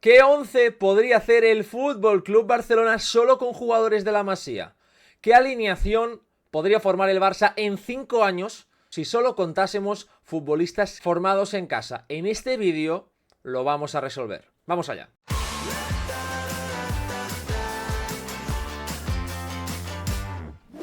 ¿Qué 11 podría hacer el Fútbol Club Barcelona solo con jugadores de la Masía? ¿Qué alineación podría formar el Barça en 5 años si solo contásemos futbolistas formados en casa? En este vídeo lo vamos a resolver. Vamos allá.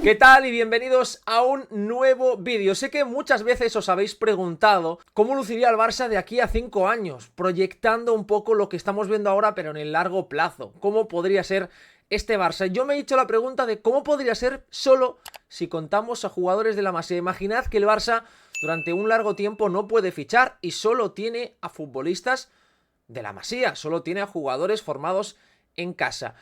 ¿Qué tal? Y bienvenidos a un nuevo vídeo. Sé que muchas veces os habéis preguntado cómo luciría el Barça de aquí a 5 años, proyectando un poco lo que estamos viendo ahora, pero en el largo plazo. ¿Cómo podría ser este Barça? Yo me he hecho la pregunta de cómo podría ser solo si contamos a jugadores de la Masía. Imaginad que el Barça durante un largo tiempo no puede fichar y solo tiene a futbolistas de la Masía, solo tiene a jugadores formados en casa.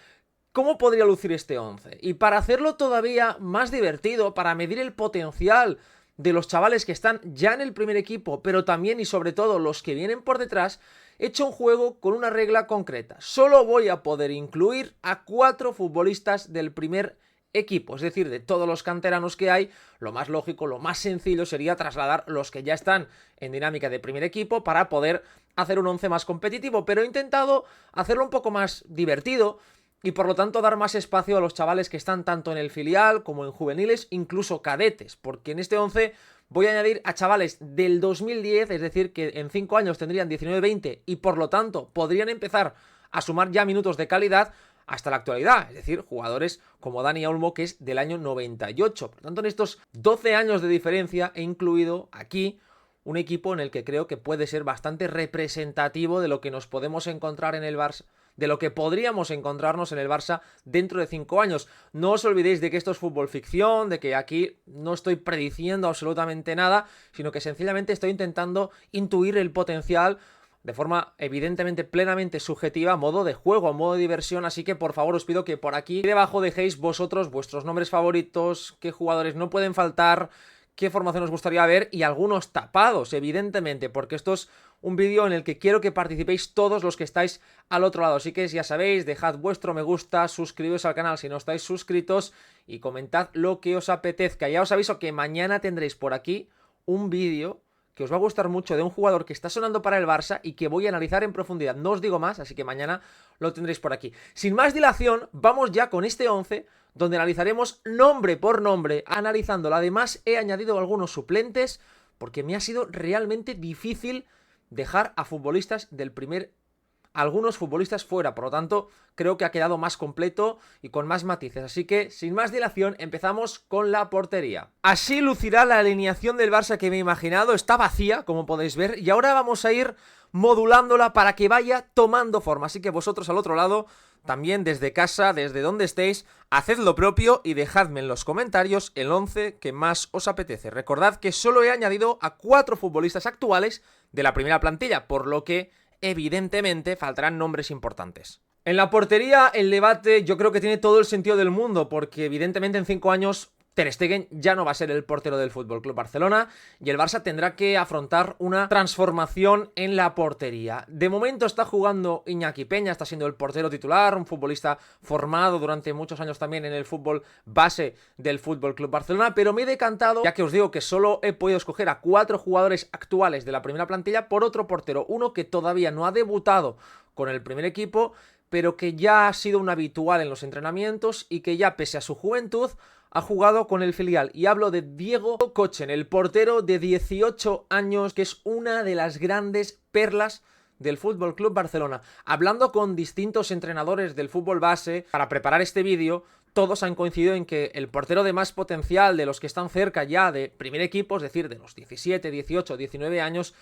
¿Cómo podría lucir este 11? Y para hacerlo todavía más divertido, para medir el potencial de los chavales que están ya en el primer equipo, pero también y sobre todo los que vienen por detrás, he hecho un juego con una regla concreta. Solo voy a poder incluir a 4 futbolistas del primer equipo, es decir, de todos los canteranos que hay. Lo más lógico, lo más sencillo sería trasladar los que ya están en dinámica de primer equipo para poder hacer un 11 más competitivo, pero he intentado hacerlo un poco más divertido y por lo tanto dar más espacio a los chavales que están tanto en el filial como en juveniles, incluso cadetes, porque en este 11 voy a añadir a chavales del 2010, es decir, que en 5 años tendrían 19-20 y por lo tanto podrían empezar a sumar ya minutos de calidad hasta la actualidad, es decir, jugadores como Dani Olmo, que es del año 98. Por lo tanto, en estos 12 años de diferencia he incluido aquí un equipo en el que creo que puede ser bastante representativo de lo que nos podemos encontrar en el Barça, de lo que podríamos encontrarnos en el Barça dentro de 5 años. No os olvidéis de que esto es fútbol ficción, de que aquí no estoy prediciendo absolutamente nada, sino que sencillamente estoy intentando intuir el potencial de forma evidentemente plenamente subjetiva, a modo de juego, a modo de diversión. Así que por favor os pido que por aquí debajo dejéis vosotros vuestros nombres favoritos, qué jugadores no pueden faltar, qué formación os gustaría ver y algunos tapados, evidentemente, porque esto es un vídeo en el que quiero que participéis todos los que estáis al otro lado. Así que ya sabéis, dejad vuestro me gusta, suscribiros al canal si no estáis suscritos y comentad lo que os apetezca. Ya os aviso que mañana tendréis por aquí un vídeo que os va a gustar mucho de un jugador que está sonando para el Barça y que voy a analizar en profundidad. No os digo más, así que mañana lo tendréis por aquí. Sin más dilación, vamos ya con este 11, donde analizaremos nombre por nombre, analizándola. Además, he añadido algunos suplentes, porque me ha sido realmente difícil dejar a futbolistas del primer, algunos futbolistas fuera, por lo tanto creo que ha quedado más completo y con más matices, así que sin más dilación empezamos con la portería. Así lucirá la alineación del Barça que me he imaginado, está vacía como podéis ver y ahora vamos a ir modulándola para que vaya tomando forma, así que vosotros al otro lado, también desde casa, desde donde estéis, haced lo propio y dejadme en los comentarios el 11 que más os apetece. Recordad que solo he añadido a 4 futbolistas actuales de la primera plantilla, por lo que evidentemente faltarán nombres importantes. En la portería el debate yo creo que tiene todo el sentido del mundo, porque evidentemente en 5 años Ter Stegen ya no va a ser el portero del Fútbol Club Barcelona y el Barça tendrá que afrontar una transformación en la portería. De momento está jugando Iñaki Peña, está siendo el portero titular, un futbolista formado durante muchos años también en el fútbol base del Fútbol Club Barcelona, pero me he decantado, ya que os digo que solo he podido escoger a 4 jugadores actuales de la primera plantilla, por otro portero, uno que todavía no ha debutado con el primer equipo, pero que ya ha sido un habitual en los entrenamientos y que ya, pese a su juventud, ha jugado con el filial. Y hablo de Diego Kochen, el portero de 18 años, que es una de las grandes perlas del Fútbol Club Barcelona. Hablando con distintos entrenadores del fútbol base para preparar este vídeo, todos han coincidido en que el portero de más potencial de los que están cerca ya de primer equipo, es decir, de los 17, 18, 19 años,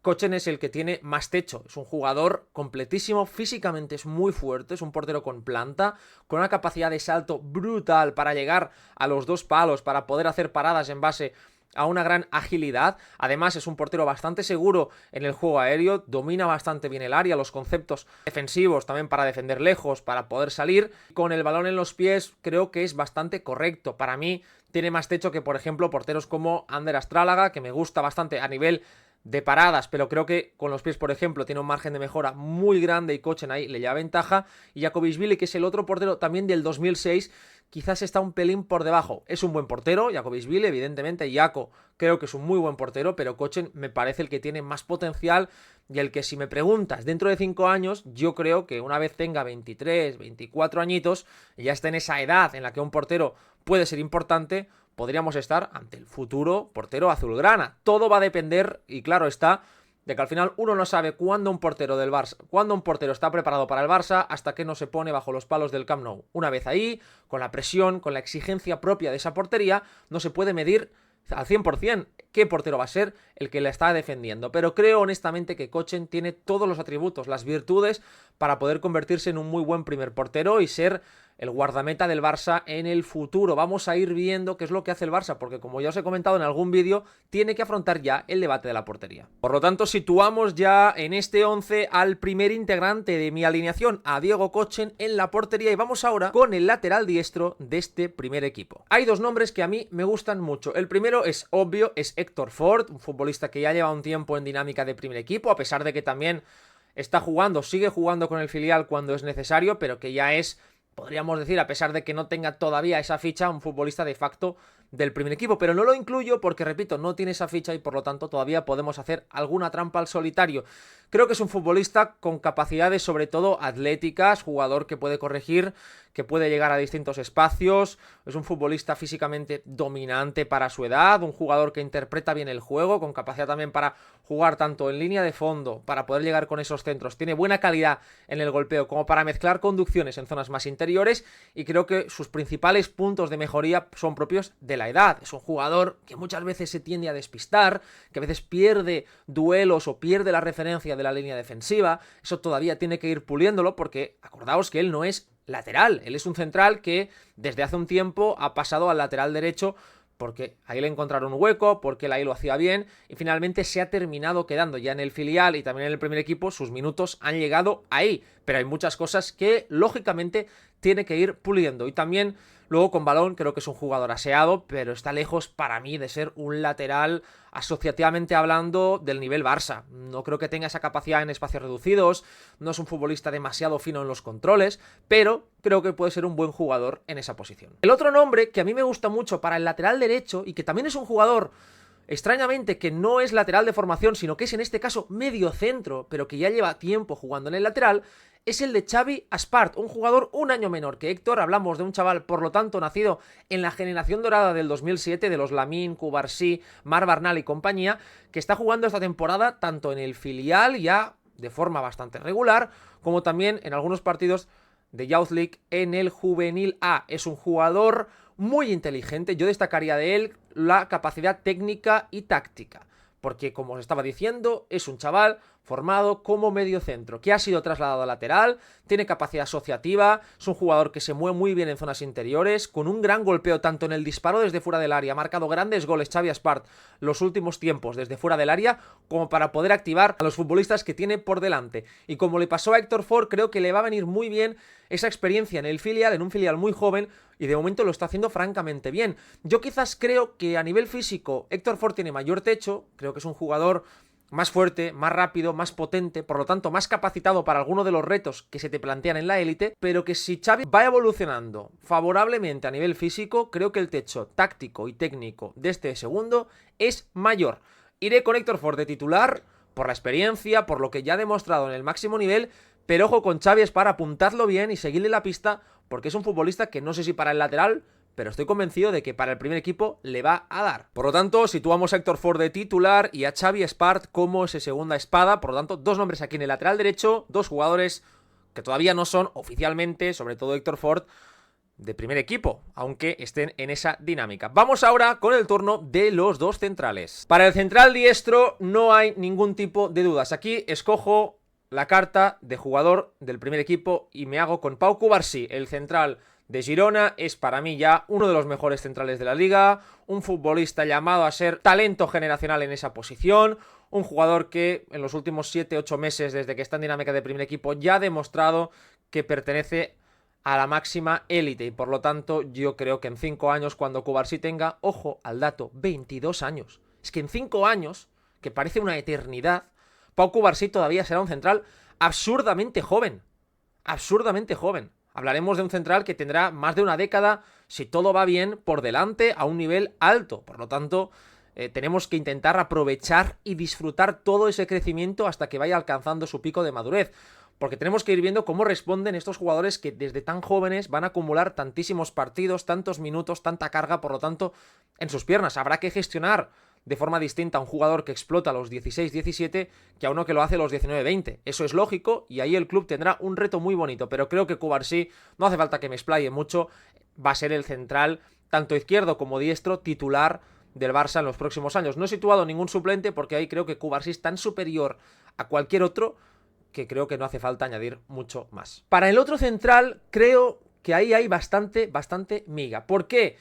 Kochen es el que tiene más techo, es un jugador completísimo, físicamente es muy fuerte, es un portero con planta, con una capacidad de salto brutal para llegar a los 2 palos, para poder hacer paradas en base a una gran agilidad. Además es un portero bastante seguro en el juego aéreo, domina bastante bien el área, los conceptos defensivos también para defender lejos, para poder salir. Con el balón en los pies creo que es bastante correcto, para mí tiene más techo que por ejemplo porteros como Ander Astrálaga, que me gusta bastante a nivel de paradas, pero creo que con los pies, por ejemplo, tiene un margen de mejora muy grande y Kochen ahí le lleva ventaja. Y Jakobisvili, que es el otro portero también del 2006, quizás está un pelín por debajo. Es un buen portero, Jakobisvili, evidentemente, Jako creo que es un muy buen portero, pero Kochen me parece el que tiene más potencial y el que, si me preguntas, dentro de 5 años, yo creo que una vez tenga 23, 24 añitos, y ya esté en esa edad en la que un portero puede ser importante, podríamos estar ante el futuro portero azulgrana. Todo va a depender, y claro está, de que al final uno no sabe cuándo un portero del Barça, cuándo un portero está preparado para el Barça hasta que no se pone bajo los palos del Camp Nou. Una vez ahí, con la presión, con la exigencia propia de esa portería, no se puede medir al 100% qué portero va a ser el que la está defendiendo. Pero creo honestamente que Kochen tiene todos los atributos, las virtudes para poder convertirse en un muy buen primer portero y ser el guardameta del Barça en el futuro. Vamos a ir viendo qué es lo que hace el Barça, porque como ya os he comentado en algún vídeo, tiene que afrontar ya el debate de la portería. Por lo tanto, situamos ya en este 11 al primer integrante de mi alineación, a Diego Kochen en la portería, y vamos ahora con el lateral diestro de este primer equipo. Hay dos nombres que a mí me gustan mucho. El primero es obvio, es Héctor Ford, un futbolista que ya lleva un tiempo en dinámica de primer equipo, a pesar de que también está jugando, sigue jugando con el filial cuando es necesario, pero que ya es, podríamos decir, a pesar de que no tenga todavía esa ficha, un futbolista de facto del primer equipo, pero no lo incluyo porque, repito, no tiene esa ficha y por lo tanto todavía podemos hacer alguna trampa al solitario. Creo que es un futbolista con capacidades sobre todo atléticas, jugador que puede corregir, que puede llegar a distintos espacios, es un futbolista físicamente dominante para su edad, un jugador que interpreta bien el juego, con capacidad también para jugar tanto en línea de fondo, para poder llegar con esos centros, tiene buena calidad en el golpeo como para mezclar conducciones en zonas más interiores, y creo que sus principales puntos de mejoría son propios de la edad. Es un jugador que muchas veces se tiende a despistar, que a veces pierde duelos o pierde la referencia de la línea defensiva. Eso todavía tiene que ir puliéndolo, porque acordaos que él no es lateral, él es un central que desde hace un tiempo ha pasado al lateral derecho porque ahí le encontraron un hueco, porque él ahí lo hacía bien y finalmente se ha terminado quedando ya en el filial y también en el primer equipo. Sus minutos han llegado ahí, pero hay muchas cosas que lógicamente tiene que ir puliendo. Y también luego con balón creo que es un jugador aseado, pero está lejos para mí de ser un lateral asociativamente hablando del nivel Barça. No creo que tenga esa capacidad en espacios reducidos, no es un futbolista demasiado fino en los controles, pero creo que puede ser un buen jugador en esa posición. El otro nombre que a mí me gusta mucho para el lateral derecho y que también es un jugador extrañamente que no es lateral de formación, sino que es en este caso medio centro, pero que ya lleva tiempo jugando en el lateral, es el de Xavi Espart, un jugador un año menor que Héctor. Hablamos de un chaval, por lo tanto, nacido en la generación dorada del 2007, de los Lamine, Cubarsí, Marc Barnal y compañía, que está jugando esta temporada tanto en el filial, ya de forma bastante regular, como también en algunos partidos de Youth League en el Juvenil A. Es un jugador muy inteligente, yo destacaría de él la capacidad técnica y táctica, porque como os estaba diciendo, es un chaval formado como mediocentro, que ha sido trasladado a lateral, tiene capacidad asociativa, es un jugador que se mueve muy bien en zonas interiores, con un gran golpeo tanto en el disparo desde fuera del área, ha marcado grandes goles Xavi Espart los últimos tiempos desde fuera del área, como para poder activar a los futbolistas que tiene por delante. Y como le pasó a Héctor Ford, creo que le va a venir muy bien esa experiencia en el filial, en un filial muy joven, y de momento lo está haciendo francamente bien. Yo quizás creo que a nivel físico Héctor Ford tiene mayor techo, creo que es un jugador más fuerte, más rápido, más potente, por lo tanto más capacitado para alguno de los retos que se te plantean en la élite, pero que si Xavi va evolucionando favorablemente a nivel físico, creo que el techo táctico y técnico de este segundo es mayor. Iré con Héctor Ford de titular por la experiencia, por lo que ya ha demostrado en el máximo nivel, pero ojo con Xavi es para apuntarlo bien y seguirle la pista, porque es un futbolista que no sé si para el lateral, pero estoy convencido de que para el primer equipo le va a dar. Por lo tanto, situamos a Héctor Ford de titular y a Xavi Espart como esa segunda espada. Por lo tanto, dos nombres aquí en el lateral derecho, dos jugadores que todavía no son oficialmente, sobre todo Héctor Ford, de primer equipo, aunque estén en esa dinámica. Vamos ahora con el turno de los dos centrales. Para el central diestro no hay ningún tipo de dudas. Aquí escojo la carta de jugador del primer equipo y me hago con Pau Cubarsí, el central de Girona. Es para mí ya uno de los mejores centrales de la liga, un futbolista llamado a ser talento generacional en esa posición, un jugador que en los últimos 7-8 meses desde que está en dinámica de primer equipo ya ha demostrado que pertenece a la máxima élite y por lo tanto yo creo que en 5 años, cuando Cubarsí tenga, ojo al dato, 22 años, es que en 5 años, que parece una eternidad, Pau Cubarsí todavía será un central absurdamente joven, absurdamente joven. hablaremos de un central que tendrá más de una década, si todo va bien, por delante a un nivel alto. Por lo tanto, tenemos que intentar aprovechar y disfrutar todo ese crecimiento hasta que vaya alcanzando su pico de madurez. Porque tenemos que ir viendo cómo responden estos jugadores que desde tan jóvenes van a acumular tantísimos partidos, tantos minutos, tanta carga, por lo tanto, en sus piernas. Habrá que gestionar de forma distinta a un jugador que explota a los 16-17 que a uno que lo hace a los 19-20. Eso es lógico y ahí el club tendrá un reto muy bonito, pero creo que Cubarsí, no hace falta que me explaye mucho, va a ser el central, tanto izquierdo como diestro, titular del Barça en los próximos años. No he situado ningún suplente porque ahí creo que Cubarsí es tan superior a cualquier otro que creo que no hace falta añadir mucho más. Para el otro central, creo que ahí hay bastante miga. ¿Por qué?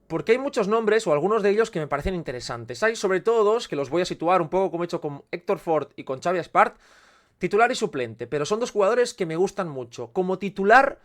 Porque hay muchos nombres, o algunos de ellos, que me parecen interesantes. Hay sobre todo dos, que los voy a situar un poco como he hecho con Héctor Ford y con Xavi Espart, titular y suplente, pero son dos jugadores que me gustan mucho. Como titular,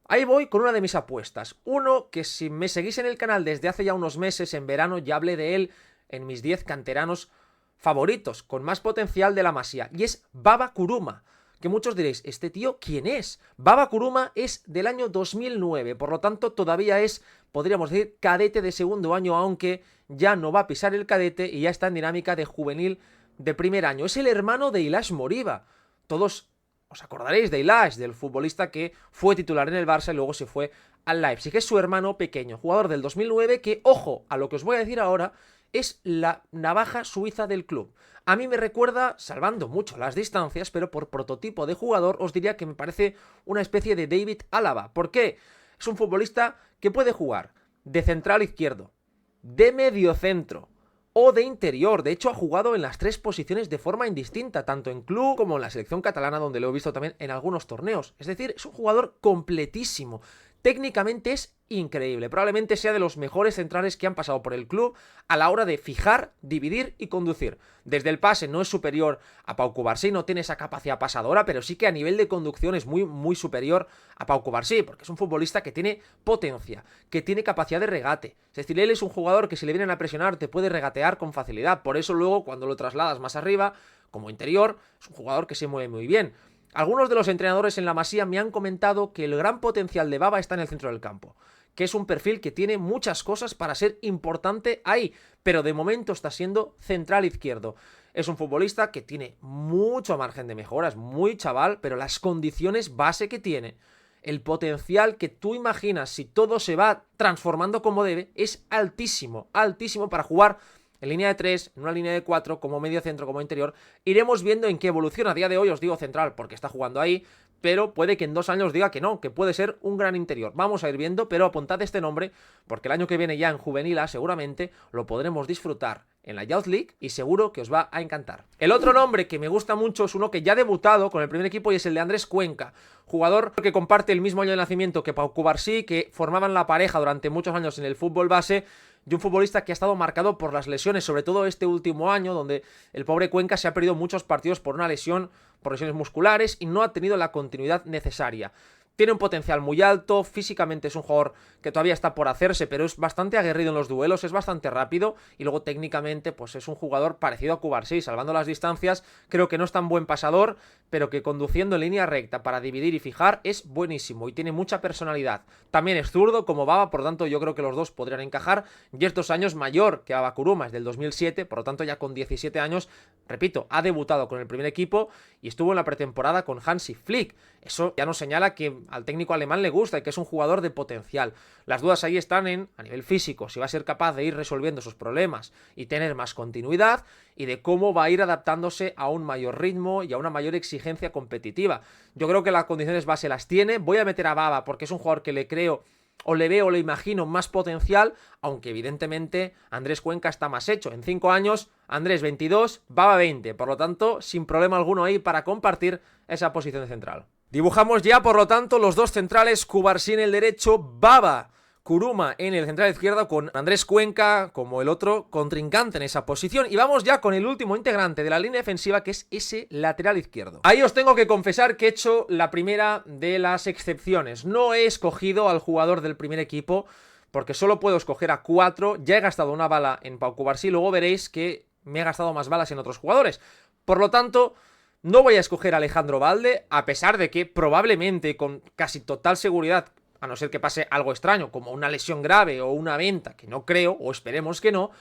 ahí voy con una de mis apuestas. Uno que si me seguís en el canal desde hace ya unos meses, en verano, ya hablé de él en mis 10 canteranos favoritos, con más potencial de la Masía, y es Baba Kuruma, que muchos diréis, ¿este tío quién es? Baba Kuruma es del año 2009, por lo tanto todavía es, podríamos decir, cadete de segundo año, aunque ya no va a pisar el cadete y ya está en dinámica de juvenil de primer año. Es el hermano de Ilaix Moriba. Todos os acordaréis de Ilaix, del futbolista que fue titular en el Barça y luego se fue al Leipzig. Es su hermano pequeño, jugador del 2009 que, ojo, a lo que os voy a decir ahora, es la navaja suiza del club. A mí me recuerda, salvando mucho las distancias, pero por prototipo de jugador os diría que me parece una especie de David Álava. ¿Por qué? Es un futbolista que puede jugar de central izquierdo, de mediocentro o de interior. De hecho, ha jugado en las tres posiciones de forma indistinta, tanto en club como en la selección catalana, donde lo he visto también en algunos torneos. Es decir, es un jugador completísimo. Técnicamente es increíble, probablemente sea de los mejores centrales que han pasado por el club a la hora de fijar, dividir y conducir. Desde el pase no es superior a Pau Cubarsí, no tiene esa capacidad pasadora, pero sí que a nivel de conducción es muy superior a Pau Cubarsí, porque es un futbolista que tiene potencia, que tiene capacidad de regate. Es decir, él es un jugador que si le vienen a presionar te puede regatear con facilidad, por eso luego cuando lo trasladas más arriba, como interior, es un jugador que se mueve muy bien. Algunos de los entrenadores en la Masía me han comentado que el gran potencial de Baba está en el centro del campo, que es un perfil que tiene muchas cosas para ser importante ahí, pero de momento está siendo central izquierdo. Es un futbolista que tiene mucho margen de mejora, es muy chaval, pero las condiciones base que tiene, el potencial que tú imaginas si todo se va transformando como debe, es altísimo, altísimo para jugar en línea de 3, en una línea de 4, como medio centro, como interior. Iremos viendo en qué evoluciona. A día de hoy os digo central porque está jugando ahí, pero puede que en 2 años diga que no, que puede ser un gran interior. Vamos a ir viendo, pero apuntad este nombre porque el año que viene ya en Juvenil A seguramente lo podremos disfrutar en la Youth League y seguro que os va a encantar. El otro nombre que me gusta mucho es uno que ya ha debutado con el primer equipo y es el de Andrés Cuenca, jugador que comparte el mismo año de nacimiento que Pau Cubarsí, que formaban la pareja durante muchos años en el fútbol base, y un futbolista que ha estado marcado por las lesiones, sobre todo este último año, donde el pobre Cuenca se ha perdido muchos partidos por una lesión, por lesiones musculares, y no ha tenido la continuidad necesaria. Tiene un potencial muy alto, físicamente es un jugador que todavía está por hacerse, pero es bastante aguerrido en los duelos, es bastante rápido y luego técnicamente pues es un jugador parecido a Cubarsí, salvando las distancias, creo que no es tan buen pasador, pero que conduciendo en línea recta para dividir y fijar es buenísimo y tiene mucha personalidad. También es zurdo como Baba, por lo tanto yo creo que los dos podrían encajar y es 2 años mayor que Baba Kuruma, es del 2007, por lo tanto ya con 17 años, repito, ha debutado con el primer equipo y estuvo en la pretemporada con Hansi Flick. Eso ya nos señala que al técnico alemán le gusta y que es un jugador de potencial. Las dudas ahí están en, a nivel físico, si va a ser capaz de ir resolviendo sus problemas y tener más continuidad y de cómo va a ir adaptándose a un mayor ritmo y a una mayor exigencia competitiva. Yo creo que las condiciones base las tiene. Voy a meter a Baba porque es un jugador que le creo o le veo o le imagino más potencial, aunque evidentemente Andrés Cuenca está más hecho. En 5 años, Andrés 22, Baba 20, por lo tanto, sin problema alguno ahí para compartir esa posición de central. Dibujamos ya, por lo tanto, los dos centrales, Cubarsí en el derecho, Baba Kuruma en el central izquierdo, con Andrés Cuenca como el otro contrincante en esa posición. Y vamos ya con el último integrante de la línea defensiva, que es ese lateral izquierdo. Ahí os tengo que confesar que he hecho la primera de las excepciones. No he escogido al jugador del primer equipo, porque solo puedo escoger a 4. Ya he gastado una bala en Pau Cubarsí, luego veréis que me he gastado más balas en otros jugadores. Por lo tanto, No voy a escoger a Alejandro Balde, a pesar de que probablemente, con casi total seguridad, a no ser que pase algo extraño, como una lesión grave o una venta, que no creo, o esperemos que no,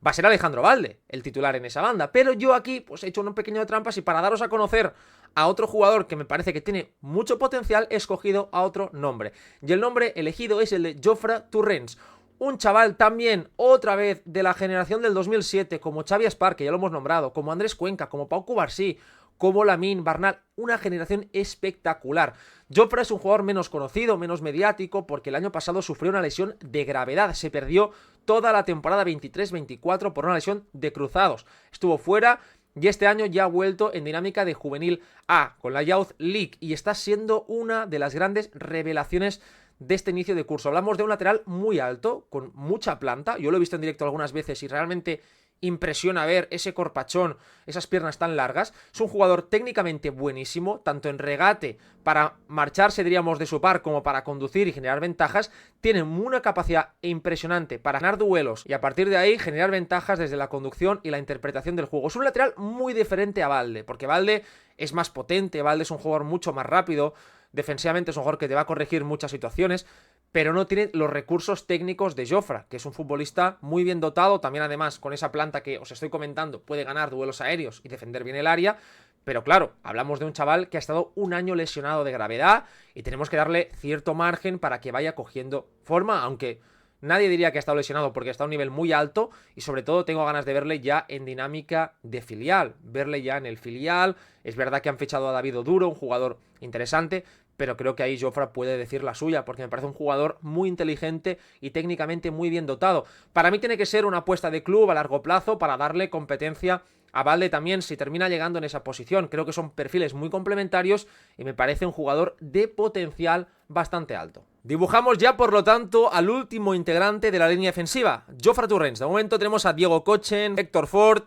va a ser Alejandro Balde el titular en esa banda. Pero yo aquí pues he hecho un pequeño de trampas y para daros a conocer a otro jugador que me parece que tiene mucho potencial, he escogido a otro nombre. Y el nombre elegido es el de Jofre Torrens. Un chaval también, otra vez, de la generación del 2007, como Xavi Espar, que ya lo hemos nombrado, como Andrés Cuenca, como Pau Cubarsí, como Lamine, Bernal, una generación espectacular. Jofre es un jugador menos conocido, menos mediático, porque el año pasado sufrió una lesión de gravedad. Se perdió toda la temporada 23-24 por una lesión de cruzados. Estuvo fuera y este año ya ha vuelto en dinámica de Juvenil A, con la Youth League, y está siendo una de las grandes revelaciones de este inicio de curso. Hablamos de un lateral muy alto, con mucha planta. Yo lo he visto en directo algunas veces y realmente impresiona ver ese corpachón, esas piernas tan largas. Es un jugador técnicamente buenísimo, tanto en regate para marcharse, diríamos, de su par, como para conducir y generar ventajas. Tiene una capacidad impresionante para ganar duelos y a partir de ahí generar ventajas desde la conducción y la interpretación del juego. Es un lateral muy diferente a Balde, porque Balde es más potente, Balde es un jugador mucho más rápido, defensivamente es un jugador que te va a corregir muchas situaciones, pero no tiene los recursos técnicos de Jofre, que es un futbolista muy bien dotado, también además con esa planta que os estoy comentando, puede ganar duelos aéreos y defender bien el área, pero claro, hablamos de un chaval que ha estado un año lesionado de gravedad y tenemos que darle cierto margen para que vaya cogiendo forma, aunque nadie diría que ha estado lesionado porque está a un nivel muy alto y sobre todo tengo ganas de verle ya en dinámica de filial, verle ya en el filial. Es verdad que han fichado a David Oduro, un jugador interesante, pero creo que ahí Jofre puede decir la suya, porque me parece un jugador muy inteligente y técnicamente muy bien dotado. Para mí tiene que ser una apuesta de club a largo plazo para darle competencia a Balde también si termina llegando en esa posición. Creo que son perfiles muy complementarios y me parece un jugador de potencial bastante alto. Dibujamos ya, por lo tanto, al último integrante de la línea defensiva, Jofre Torrens. De momento tenemos a Diego Kochen, Héctor Ford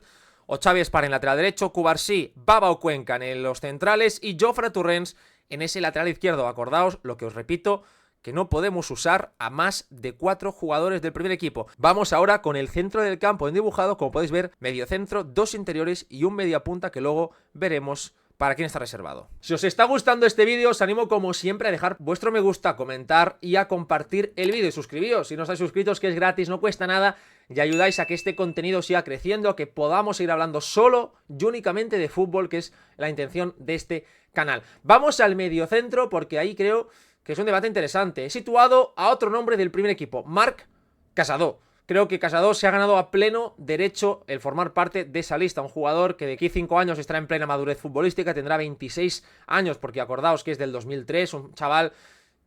o Xavi Espar en lateral derecho, Cubarsí, Baba o Cuenca en los centrales y Jofre Torrens en ese lateral izquierdo. Acordaos lo que os repito, que no podemos usar a más de 4 jugadores del primer equipo. Vamos ahora con el centro del campo en dibujado, como podéis ver, medio centro, 2 interiores y un mediapunta que luego veremos para quién está reservado. Si os está gustando este vídeo, os animo como siempre a dejar vuestro me gusta, a comentar y a compartir el vídeo y suscribíos. Si no estáis suscritos, que es gratis, no cuesta nada y ayudáis a que este contenido siga creciendo, a que podamos seguir hablando solo y únicamente de fútbol, que es la intención de este canal. Vamos al mediocentro porque ahí creo que es un debate interesante. He situado a otro nombre del primer equipo, Marc Casado. Creo que Casado se ha ganado a pleno derecho el formar parte de esa lista. Un jugador que de aquí 5 años estará en plena madurez futbolística, tendrá 26 años, porque acordaos que es del 2003, un chaval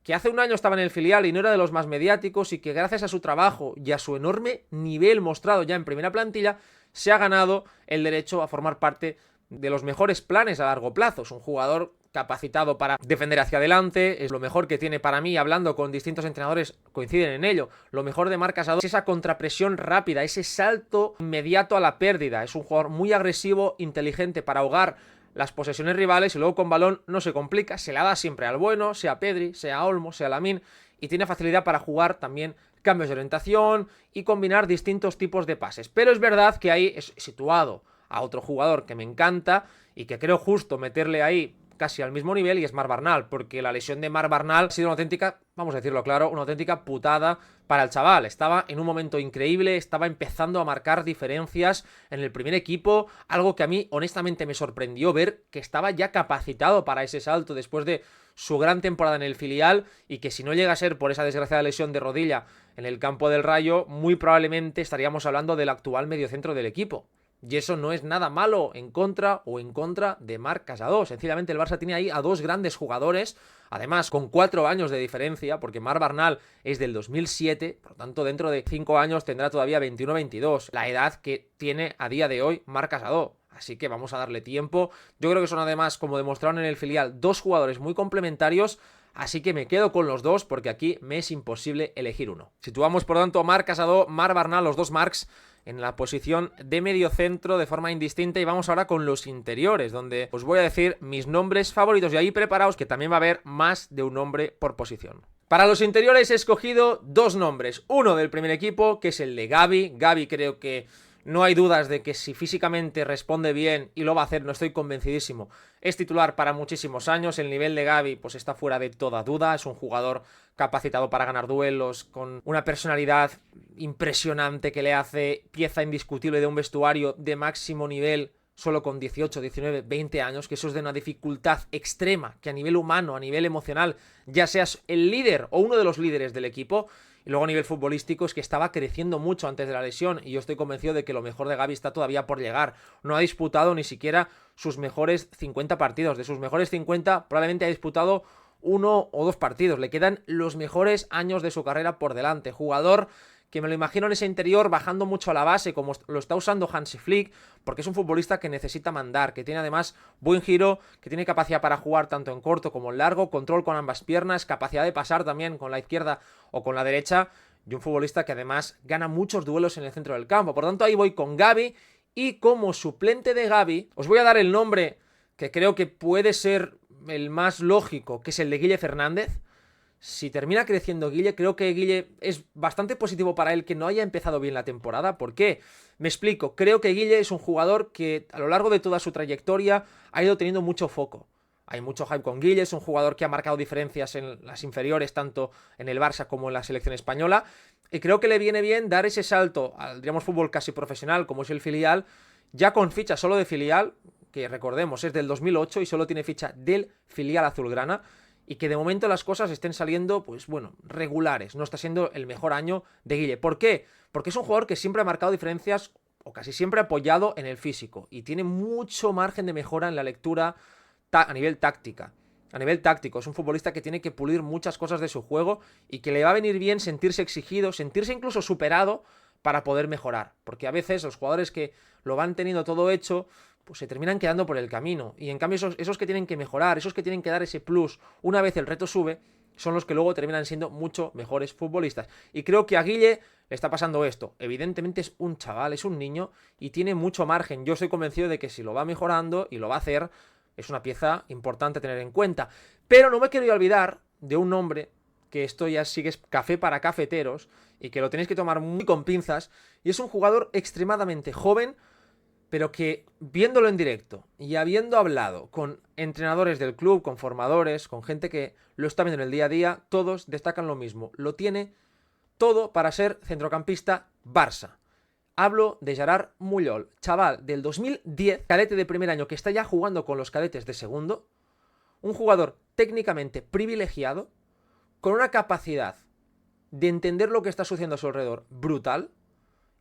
que hace un año estaba en el filial y no era de los más mediáticos y que gracias a su trabajo y a su enorme nivel mostrado ya en primera plantilla, se ha ganado el derecho a formar parte de los mejores planes a largo plazo. Es un jugador capacitado para defender hacia adelante, es lo mejor que tiene para mí, hablando con distintos entrenadores, coinciden en ello. Lo mejor de Marc Casado es esa contrapresión rápida, ese salto inmediato a la pérdida. Es un jugador muy agresivo, inteligente para ahogar las posesiones rivales y luego con balón no se complica, se la da siempre al bueno, sea Pedri, sea Olmo, sea Lamine, y tiene facilidad para jugar también cambios de orientación y combinar distintos tipos de pases. Pero es verdad que ahí es situado a otro jugador que me encanta y que creo justo meterle ahí casi al mismo nivel, y es Marc Bernal, porque la lesión de Marc Bernal ha sido una auténtica, vamos a decirlo claro, una auténtica putada para el chaval. Estaba en un momento increíble, estaba empezando a marcar diferencias en el primer equipo, algo que a mí honestamente me sorprendió ver que estaba ya capacitado para ese salto después de su gran temporada en el filial, y que si no llega a ser por esa desgraciada lesión de rodilla en el campo del Rayo, muy probablemente estaríamos hablando del actual mediocentro del equipo. Y eso no es nada malo en contra de Marc Casado. Sencillamente el Barça tiene ahí a dos grandes jugadores, además con 4 años de diferencia, porque Marc Bernal es del 2007, por lo tanto dentro de 5 años tendrá todavía 21-22, la edad que tiene a día de hoy Marc Casado. Así que vamos a darle tiempo. Yo creo que son además, como demostraron en el filial, 2 jugadores muy complementarios. Así que me quedo con los 2 porque aquí me es imposible elegir uno. Situamos por tanto Marc Casado, Marc Bernal, los 2 Marcs, en la posición de medio centro de forma indistinta, y vamos ahora con los interiores, donde os voy a decir mis nombres favoritos, y ahí preparaos que también va a haber más de un nombre por posición. Para los interiores he escogido 2 nombres, uno del primer equipo, que es el de Gavi. Gavi creo que No hay dudas de que si físicamente responde bien y lo va a hacer, no estoy convencidísimo, es titular para muchísimos años. El nivel de Gavi pues está fuera de toda duda, es un jugador capacitado para ganar duelos, con una personalidad impresionante que le hace pieza indiscutible de un vestuario de máximo nivel solo con 18, 19, 20 años, que eso es de una dificultad extrema, que a nivel humano, a nivel emocional, ya seas el líder o uno de los líderes del equipo. Y luego a nivel futbolístico es que estaba creciendo mucho antes de la lesión y yo estoy convencido de que lo mejor de Gavi está todavía por llegar. No ha disputado ni siquiera sus mejores 50 partidos. De sus mejores 50 probablemente ha disputado 1 o 2 partidos. Le quedan los mejores años de su carrera por delante. Jugador que me lo imagino en ese interior bajando mucho a la base, como lo está usando Hansi Flick, porque es un futbolista que necesita mandar, que tiene además buen giro, que tiene capacidad para jugar tanto en corto como en largo, control con ambas piernas, capacidad de pasar también con la izquierda o con la derecha, y un futbolista que además gana muchos duelos en el centro del campo. Por tanto, ahí voy con Gavi, y como suplente de Gavi, os voy a dar el nombre que creo que puede ser el más lógico, que es el de Guille Fernández. Si termina creciendo Guille, creo que Guille es bastante positivo para él que no haya empezado bien la temporada. ¿Por qué? Me explico. Creo que Guille es un jugador que a lo largo de toda su trayectoria ha ido teniendo mucho foco. Hay mucho hype con Guille, es un jugador que ha marcado diferencias en las inferiores, tanto en el Barça como en la selección española. Y creo que le viene bien dar ese salto al, digamos, fútbol casi profesional, como es el filial, ya con ficha solo de filial, que recordemos es del 2008 y solo tiene ficha del filial azulgrana. Y que de momento las cosas estén saliendo, pues bueno, regulares. No está siendo el mejor año de Guille. ¿Por qué? Porque es un jugador que siempre ha marcado diferencias, o casi siempre apoyado en el físico. Y tiene mucho margen de mejora en la lectura a nivel táctica. A nivel táctico, es un futbolista que tiene que pulir muchas cosas de su juego y que le va a venir bien sentirse exigido, sentirse incluso superado para poder mejorar. Porque a veces los jugadores que lo van teniendo todo hecho, pues se terminan quedando por el camino. Y en cambio esos que tienen que mejorar, esos que tienen que dar ese plus una vez el reto sube, son los que luego terminan siendo mucho mejores futbolistas. Y creo que a Guille le está pasando esto. Evidentemente es un chaval, es un niño y tiene mucho margen. Yo estoy convencido de que si lo va mejorando y lo va a hacer, es una pieza importante a tener en cuenta. Pero no me quiero olvidar de un nombre que esto ya sí que es café para cafeteros y que lo tenéis que tomar muy con pinzas. Y es un jugador extremadamente joven, pero que viéndolo en directo y habiendo hablado con entrenadores del club, con formadores, con gente que lo está viendo en el día a día, todos destacan lo mismo. Lo tiene todo para ser centrocampista Barça. Hablo de Gerard Muyol, chaval del 2010, cadete de primer año que está ya jugando con los cadetes de segundo, un jugador técnicamente privilegiado, con una capacidad de entender lo que está sucediendo a su alrededor brutal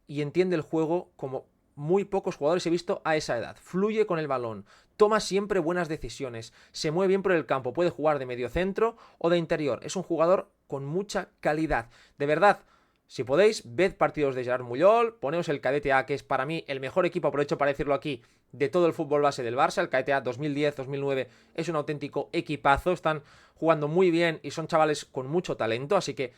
y entiende el juego como muy pocos jugadores he visto a esa edad. Fluye con el balón, toma siempre buenas decisiones, se mueve bien por el campo, puede jugar de mediocentro o de interior. Es un jugador con mucha calidad. De verdad, si podéis, ved partidos de Gerard Muyol, poneos el Cadete A, que es para mí el mejor equipo, aprovecho para decirlo aquí, de todo el fútbol base del Barça. El Cadete A 2010-2009 es un auténtico equipazo, están jugando muy bien y son chavales con mucho talento, así que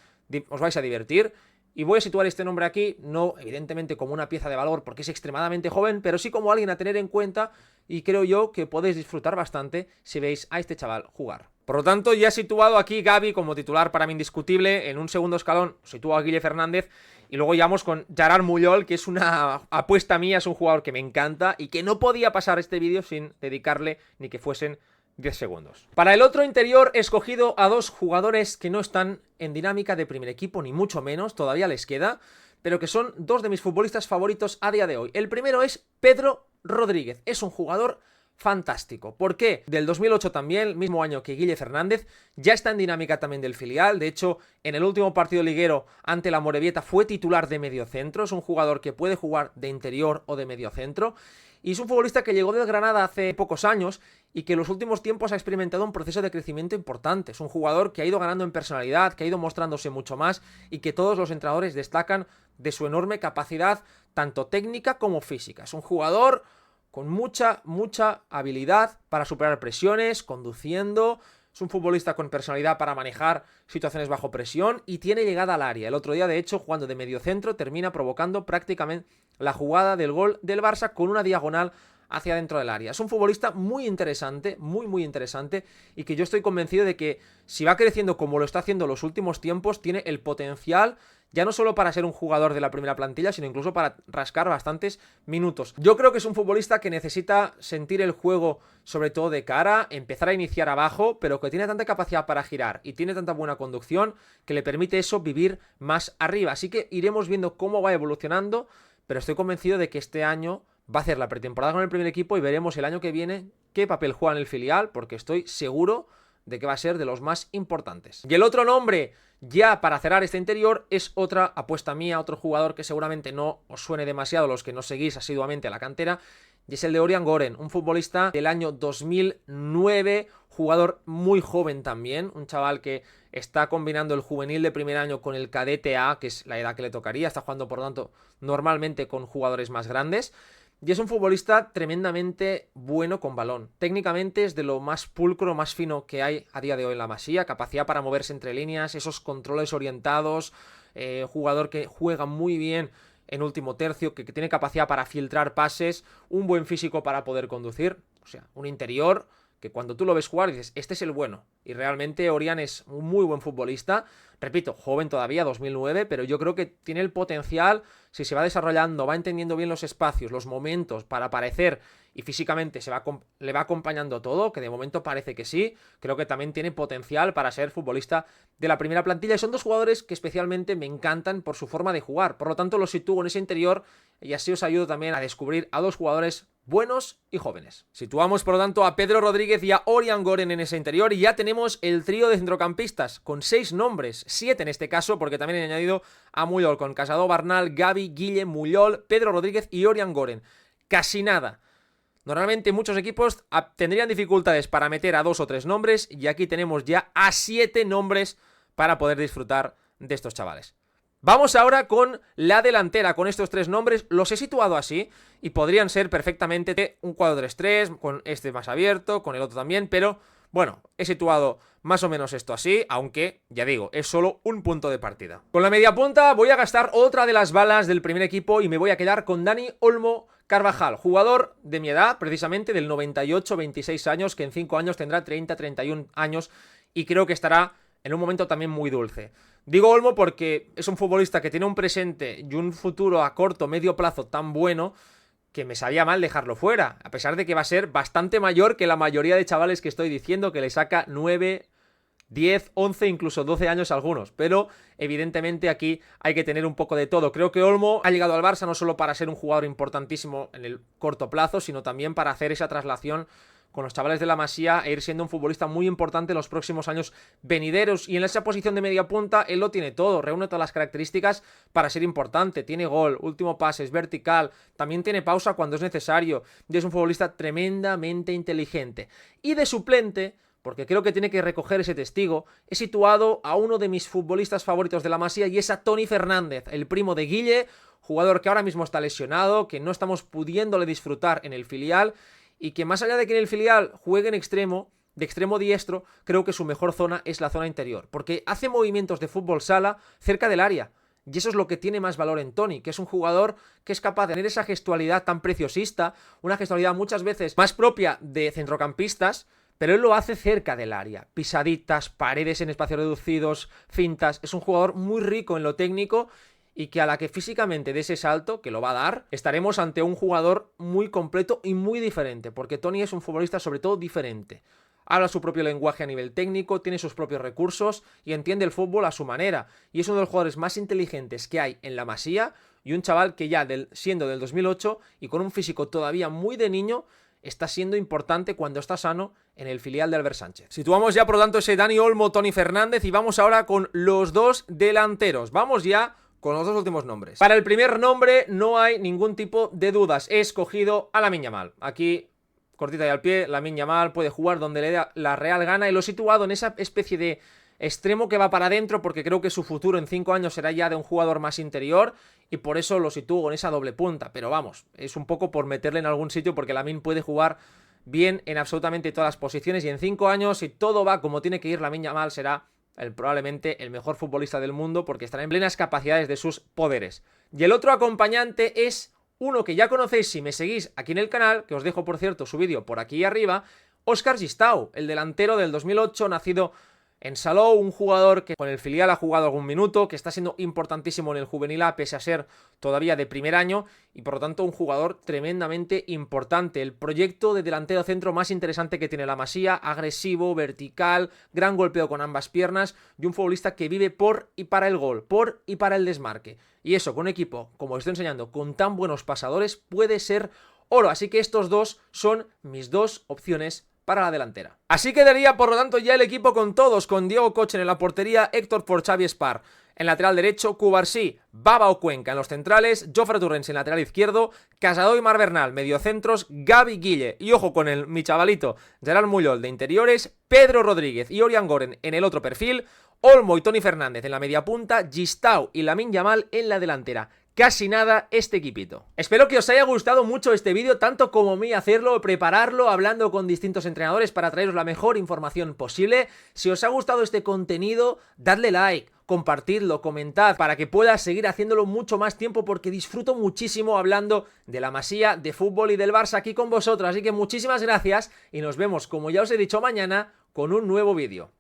os vais a divertir. Y voy a situar este nombre aquí, no evidentemente como una pieza de valor porque es extremadamente joven, pero sí como alguien a tener en cuenta y creo yo que podéis disfrutar bastante si veis a este chaval jugar. Por lo tanto, ya he situado aquí Gavi como titular para mí indiscutible. En un segundo escalón sitúo a Guille Fernández y luego ya vamos con Gerard Muyol, que es una apuesta mía, es un jugador que me encanta y que no podía pasar este vídeo sin dedicarle ni que fuesen 10 segundos. Para el otro interior he escogido a dos jugadores que no están en dinámica de primer equipo, ni mucho menos, todavía les queda, pero que son dos de mis futbolistas favoritos a día de hoy. El primero es Pedro Rodríguez, es un jugador fantástico. ¿Por qué? Del 2008 también, el mismo año que Guille Fernández, ya está en dinámica también del filial. De hecho, en el último partido liguero ante la Morevieta fue titular de mediocentro. Es un jugador que puede jugar de interior o de mediocentro. Y es un futbolista que llegó del Granada hace pocos años y que en los últimos tiempos ha experimentado un proceso de crecimiento importante. Es un jugador que ha ido ganando en personalidad, que ha ido mostrándose mucho más y que todos los entrenadores destacan de su enorme capacidad, tanto técnica como física. Es un jugador con mucha habilidad para superar presiones, conduciendo. Es un futbolista con personalidad para manejar situaciones bajo presión y tiene llegada al área. El otro día, de hecho, jugando de mediocentro, termina provocando prácticamente la jugada del gol del Barça con una diagonal hacia dentro del área. Es un futbolista muy interesante, muy interesante, y que yo estoy convencido de que si va creciendo como lo está haciendo en los últimos tiempos, tiene el potencial ya no solo para ser un jugador de la primera plantilla, sino incluso para rascar bastantes minutos. Yo creo que es un futbolista que necesita sentir el juego, sobre todo de cara, empezar a iniciar abajo, pero que tiene tanta capacidad para girar y tiene tanta buena conducción que le permite eso vivir más arriba. Así que iremos viendo cómo va evolucionando, pero estoy convencido de que este año va a hacer la pretemporada con el primer equipo y veremos el año que viene qué papel juega en el filial, porque estoy seguro de que va a ser de los más importantes. Y el otro nombre, ya para cerrar este interior, es otra apuesta mía, otro jugador que seguramente no os suene demasiado los que no seguís asiduamente a la cantera, y es el de Orian Goren, un futbolista del año 2009, jugador muy joven también, un chaval que está combinando el juvenil de primer año con el cadete A, que es la edad que le tocaría, está jugando por lo tanto normalmente con jugadores más grandes. Y es un futbolista tremendamente bueno con balón. Técnicamente es de lo más pulcro, más fino que hay a día de hoy en la Masía. Capacidad para moverse entre líneas, esos controles orientados. Jugador que juega muy bien en último tercio, que tiene capacidad para filtrar pases. Un buen físico para poder conducir. O sea, un interior que cuando tú lo ves jugar dices, este es el bueno. Y realmente Orian es un muy buen futbolista. Repito, joven todavía, 2009, pero yo creo que tiene el potencial, si se va desarrollando, va entendiendo bien los espacios, los momentos para aparecer y físicamente le va acompañando todo, que de momento parece que sí. Creo que también tiene potencial para ser futbolista de la primera plantilla. Y son dos jugadores que especialmente me encantan por su forma de jugar. Por lo tanto, los sitúo en ese interior y así os ayudo también a descubrir a dos jugadores buenos y jóvenes. Situamos por lo tanto a Pedro Rodríguez y a Orian Goren en ese interior y ya tenemos el trío de centrocampistas con 6 nombres, 7 en este caso porque también he añadido a Muyol con Casado, Barnal, Gavi, Guille, Muyol, Pedro Rodríguez y Orian Goren. Casi nada. Normalmente muchos equipos tendrían dificultades para meter a 2 o 3 nombres y aquí tenemos ya a 7 nombres para poder disfrutar de estos chavales. Vamos ahora con la delantera, con estos 3 nombres, los he situado así y podrían ser perfectamente un 4-3-3, con este más abierto, con el otro también, pero bueno, he situado más o menos esto así, aunque, ya digo, es solo un punto de partida. Con la media punta voy a gastar otra de las balas del primer equipo y me voy a quedar con Dani Olmo Carvajal, jugador de mi edad, precisamente del 98, 26 años, que en 5 años tendrá 30, 31 años y creo que estará en un momento también muy dulce. Digo Olmo porque es un futbolista que tiene un presente y un futuro a corto, medio plazo tan bueno que me sabía mal dejarlo fuera, a pesar de que va a ser bastante mayor que la mayoría de chavales que estoy diciendo, que le saca 9, 10, 11, incluso 12 años a algunos, pero evidentemente aquí hay que tener un poco de todo. Creo que Olmo ha llegado al Barça no solo para ser un jugador importantísimo en el corto plazo, sino también para hacer esa traslación con los chavales de la Masía e ir siendo un futbolista muy importante en los próximos años venideros. Y en esa posición de media punta él lo tiene todo, reúne todas las características para ser importante. Tiene gol, último pase, es vertical, también tiene pausa cuando es necesario y es un futbolista tremendamente inteligente. Y de suplente, porque creo que tiene que recoger ese testigo, he situado a uno de mis futbolistas favoritos de la Masía y es a Toni Fernández, el primo de Guille, jugador que ahora mismo está lesionado, que no estamos pudiéndole disfrutar en el filial y que más allá de que en el filial juegue en extremo, de extremo diestro, creo que su mejor zona es la zona interior, porque hace movimientos de fútbol sala cerca del área, y eso es lo que tiene más valor en Toni, que es un jugador que es capaz de tener esa gestualidad tan preciosista, una gestualidad muchas veces más propia de centrocampistas, pero él lo hace cerca del área, pisaditas, paredes en espacios reducidos, fintas, es un jugador muy rico en lo técnico y que a la que físicamente dé ese salto, que lo va a dar, estaremos ante un jugador muy completo y muy diferente, porque Toni es un futbolista sobre todo diferente. Habla su propio lenguaje a nivel técnico, tiene sus propios recursos y entiende el fútbol a su manera. Y es uno de los jugadores más inteligentes que hay en la Masía y un chaval que ya siendo del 2008 y con un físico todavía muy de niño, está siendo importante cuando está sano en el filial de Albert Sánchez. Situamos ya por lo tanto ese Dani Olmo, Toni Fernández y vamos ahora con los dos delanteros. Vamos ya con los dos últimos nombres. Para el primer nombre no hay ningún tipo de dudas. He escogido a Lamine Yamal. Aquí, cortita y al pie, Lamine Yamal puede jugar donde le dé la real gana y lo he situado en esa especie de extremo que va para adentro porque creo que su futuro en 5 años será ya de un jugador más interior y por eso lo sitúo en esa doble punta. Pero vamos, es un poco por meterle en algún sitio porque Lamine puede jugar bien en absolutamente todas las posiciones y en 5 años, si todo va como tiene que ir, Lamine Yamal será probablemente el mejor futbolista del mundo porque estará en plenas capacidades de sus poderes. Y el otro acompañante es Uno que ya conocéis si me seguís aquí en el canal, que os dejo por cierto su vídeo por aquí arriba, Óscar Gistau, el delantero del 2008, nacido en Salou, un jugador que con el filial ha jugado algún minuto, que está siendo importantísimo en el juvenil A, pese a ser todavía de primer año, y por lo tanto un jugador tremendamente importante. El proyecto de delantero centro más interesante que tiene la Masía, agresivo, vertical, gran golpeo con ambas piernas, y un futbolista que vive por y para el gol, por y para el desmarque. Y eso, con un equipo, como os estoy enseñando, con tan buenos pasadores, puede ser oro. Así que estos dos son mis dos opciones para la delantera. Así quedaría por lo tanto ya el equipo con todos, con Diego Kochen en la portería, Héctor por Xavi Espar en lateral derecho, Cubarsí, Baba o Cuenca en los centrales, Jofre Torrens en lateral izquierdo, Casado y Mar Bernal mediocentros, Gavi Guille y ojo con mi chavalito Gerard Mullol de interiores, Pedro Rodríguez y Orián Goren en el otro perfil, Olmo y Toni Fernández en la media punta, Gistau y Lamine Yamal en la delantera. Casi nada este equipito. Espero que os haya gustado mucho este vídeo, tanto como a mí hacerlo, prepararlo, hablando con distintos entrenadores para traeros la mejor información posible. Si os ha gustado este contenido, dadle like, compartidlo, comentad, para que pueda seguir haciéndolo mucho más tiempo, porque disfruto muchísimo hablando de la Masía, de fútbol y del Barça aquí con vosotros. Así que muchísimas gracias y nos vemos, como ya os he dicho, mañana con un nuevo vídeo.